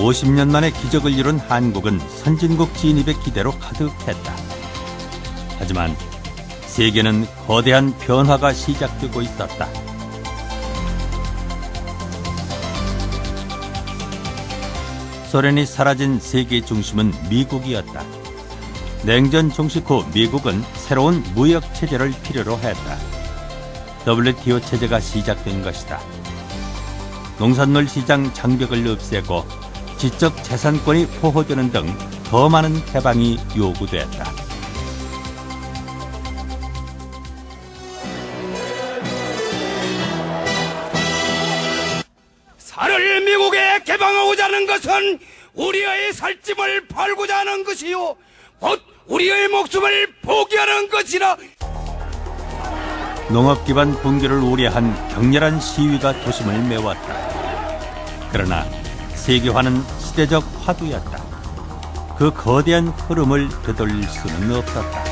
50년 만에 기적을 이룬 한국은 선진국 진입의 기대로 가득했다. 하지만 세계는 거대한 변화가 시작되고 있었다. 소련이 사라진 세계 중심은 미국이었다. 냉전 종식 후 미국은 새로운 무역 체제를 필요로 했다. WTO 체제가 시작된 것이다. 농산물 시장 장벽을 없애고 지적 재산권이 보호되는 등 더 많은 개방이 요구됐다. 살을 미국에 개방하고자 하는 것은 우리의 살찜을 팔고자 하는 것이요 곧 우리의 목숨을 포기하는 것이라. 농업 기반 붕괴를 우려한 격렬한 시위가 도심을 메웠다. 그러나 세계화는 시대적 화두였다. 그 거대한 흐름을 되돌릴 수는 없었다.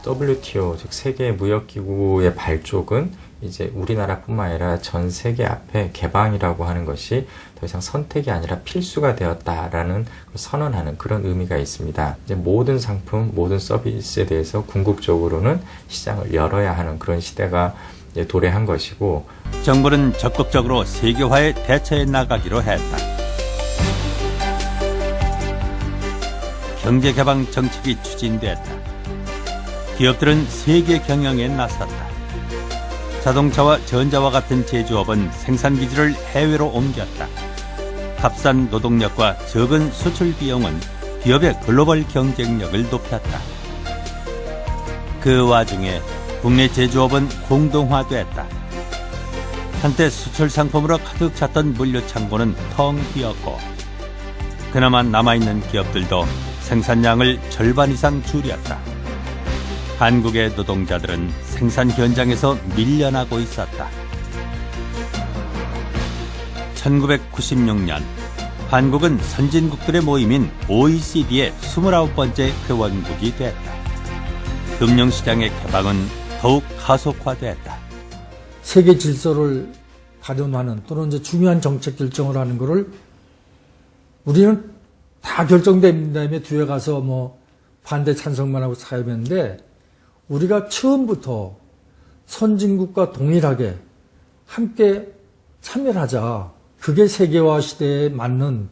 WTO, 즉 세계무역기구의 발족은 이제 우리나라뿐만 아니라 전 세계 앞에 개방이라고 하는 것이 더 이상 선택이 아니라 필수가 되었다라는 선언하는 그런 의미가 있습니다. 이제 모든 상품, 모든 서비스에 대해서 궁극적으로는 시장을 열어야 하는 그런 시대가 이제 도래한 것이고, 정부는 적극적으로 세계화에 대처해 나가기로 했다. 경제개방 정책이 추진됐다. 기업들은 세계 경영에 나섰다. 자동차와 전자와 같은 제조업은 생산기지를 해외로 옮겼다. 값싼 노동력과 적은 수출 비용은 기업의 글로벌 경쟁력을 높였다. 그 와중에 국내 제조업은 공동화됐다. 한때 수출 상품으로 가득 찼던 물류 창고는 텅 비었고, 그나마 남아있는 기업들도 생산량을 절반 이상 줄였다. 한국의 노동자들은 생산 현장에서 밀려나고 있었다. 1996년 한국은 선진국들의 모임인 OECD의 29번째 회원국이 됐다. 금융시장의 개방은 더욱 가속화됐다. 세계 질서를 가름하는 또는 이제 중요한 정책 결정을 하는 거를 우리는 다 결정된 다음에 뒤에 가서 뭐 반대 찬성만 하고 사회했는데, 우리가 처음부터 선진국과 동일하게 함께 참여를 하자. 그게 세계화 시대에 맞는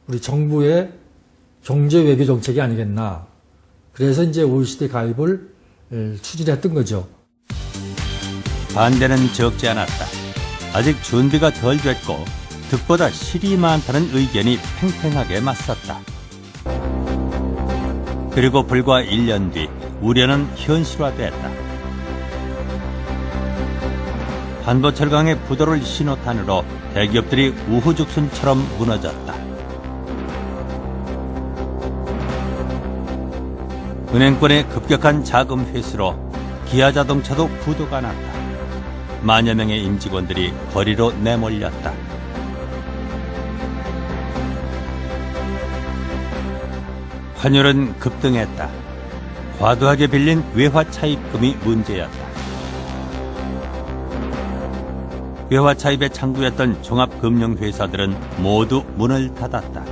우리 정부의 경제 외교 정책이 아니겠나. 그래서 이제 OECD 가입을 추진했던 거죠. 반대는 적지 않았다. 아직 준비가 덜 됐고 득보다 실이 많다는 의견이 팽팽하게 맞섰다. 그리고 불과 1년 뒤 우려는 현실화됐다. 반도철강의 부도를 신호탄으로 대기업들이 우후죽순처럼 무너졌다. 은행권의 급격한 자금 회수로 기아자동차도 부도가 났다. 만여 명의 임직원들이 거리로 내몰렸다. 환율은 급등했다. 과도하게 빌린 외화 차입금이 문제였다. 외화 차입의 창구였던 종합금융회사들은 모두 문을 닫았다.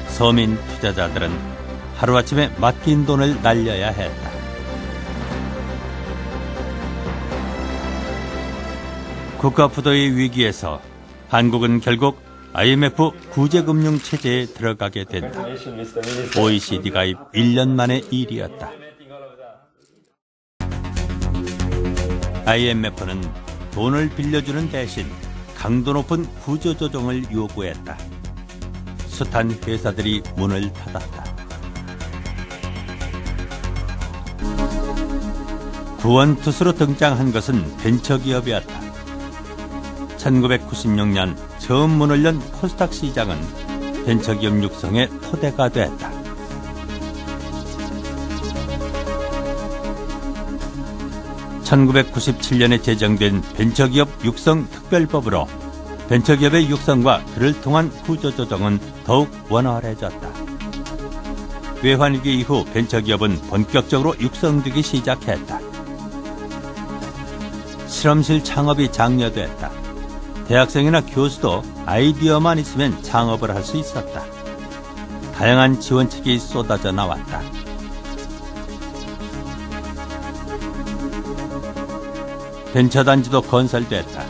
서민 투자자들은 하루아침에 맡긴 돈을 날려야 했다. 국가부도의 위기에서 한국은 결국 IMF 구제금융체제에 들어가게 된다. OECD 가입 1년 만의 일이었다. IMF는 돈을 빌려주는 대신 강도 높은 구조조정을 요구했다. 숱한 회사들이 문을 닫았다. 구원투수로 등장한 것은 벤처기업이었다. 1996년 처음 문을 연 코스닥 시장은 벤처기업 육성의 토대가 됐다. (1997년에) 제정된 벤처기업 육성 특별법으로 벤처기업의 육성과 그를 통한 구조조정은 더욱 원활해졌다. 외환위기 이후 벤처기업은 본격적으로 육성되기 시작했다. 실험실 창업이 장려됐다. 대학생이나 교수도 아이디어만 있으면 창업을 할 수 있었다. 다양한 지원책이 쏟아져 나왔다. 벤처단지도 건설됐다.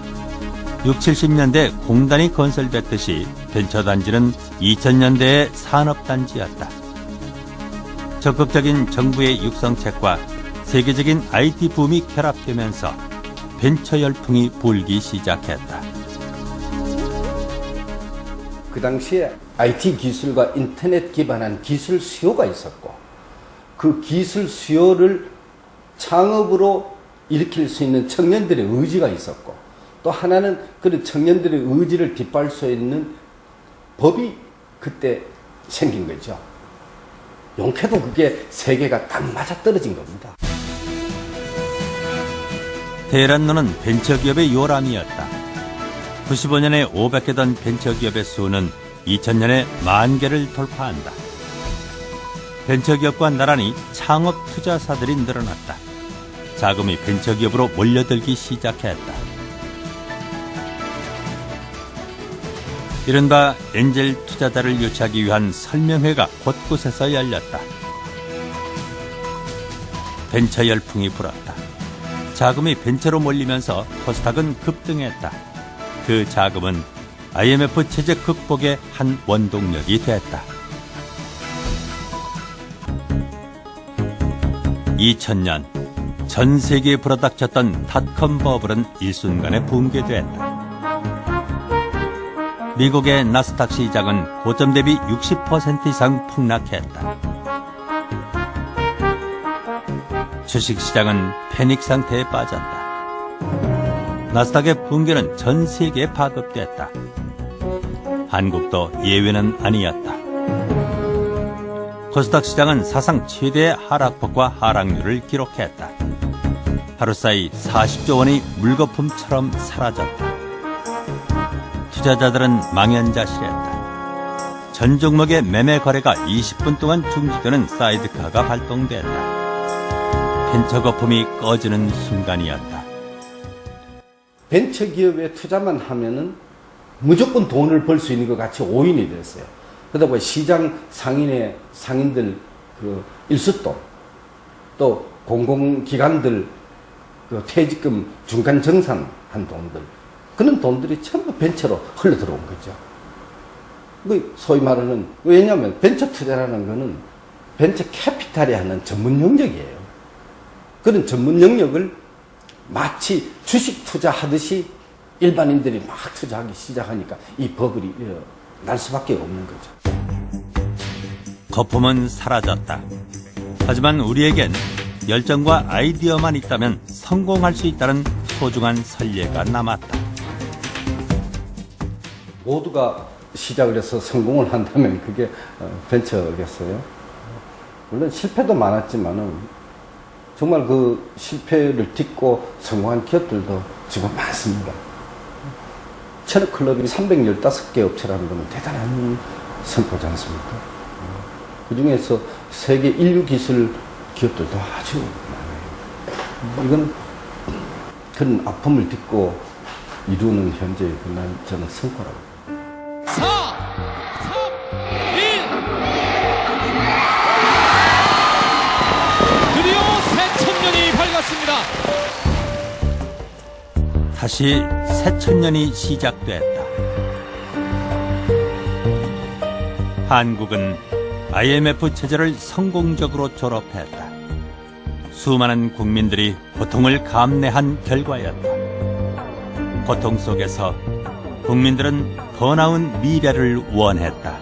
60, 70년대 공단이 건설됐듯이 벤처단지는 2000년대의 산업단지였다. 적극적인 정부의 육성책과 세계적인 IT 붐이 결합되면서 벤처 열풍이 불기 시작했다. 그 당시에 IT 기술과 인터넷 기반한 기술 수요가 있었고 그 기술 수요를 창업으로 일으킬 수 있는 청년들의 의지가 있었고 또 하나는 그런 청년들의 의지를 뒷받을 수 있는 법이 그때 생긴 거죠. 용케도 그게 세 개가 딱 맞아떨어진 겁니다. 테헤란로는 벤처기업의 요람이었다. 95년에 500개던 벤처기업의 수는 2000년에 10,000개를 돌파한다. 벤처기업과 나란히 창업 투자사들이 늘어났다. 자금이 벤처기업으로 몰려들기 시작했다. 이른바 엔젤 투자자를 유치하기 위한 설명회가 곳곳에서 열렸다. 벤처 열풍이 불었다. 자금이 벤처로 몰리면서 코스닥은 급등했다. 그 자금은 IMF 체제 극복의 한 원동력이 됐다. 2000년 전 세계에 불어닥쳤던 닷컴 버블은 일순간에 붕괴됐다. 미국의 나스닥 시장은 고점 대비 60% 이상 폭락했다. 주식시장은 패닉 상태에 빠졌다. 나스닥의 붕괴는 전 세계에 파급됐다. 한국도 예외는 아니었다. 코스닥 시장은 사상 최대의 하락폭과 하락률을 기록했다. 하루 사이 40조 원이 물거품처럼 사라졌다. 투자자들은 망연자실했다. 전 종목의 매매 거래가 20분 동안 중지되는 사이드카가 발동됐다. 벤처 거품이 꺼지는 순간이었다. 벤처기업에 투자만 하면은 무조건 돈을 벌 수 있는 것 같이 오인이 됐어요. 그러다 보니 시장 상인들 그 일수돈 또 공공기관들 그 퇴직금 중간 정산한 돈들 그런 돈들이 전부 벤처로 흘러 들어온 거죠. 그 소위 말하는 왜냐하면 벤처 투자라는 거는 벤처 캐피탈이 하는 전문 영역이에요. 그런 전문 영역을 마치 주식 투자하듯이 일반인들이 막 투자하기 시작하니까 이 버블이 날 수밖에 없는 거죠. 거품은 사라졌다. 하지만 우리에겐 열정과 아이디어만 있다면 성공할 수 있다는 소중한 선례가 남았다. 모두가 시작을 해서 성공을 한다면 그게 벤처겠어요. 물론 실패도 많았지만은 정말 그 실패를 딛고 성공한 기업들도 지금 많습니다. 체력클럽이 315개 업체라는 것은 대단한 성과지 않습니까? 그 중에서 세계 인류 기술 기업들도 아주 많아요. 이건 그런 아픔을 딛고 이루는 현재의 저는 성과라고. 4, 3, 1. 드디어 새천년이 밝았습니다. 다시 새천년이 시작됐다. 한국은 IMF 체제를 성공적으로 졸업했다. 수많은 국민들이 고통을 감내한 결과였다. 고통 속에서 국민들은 더 나은 미래를 원했다.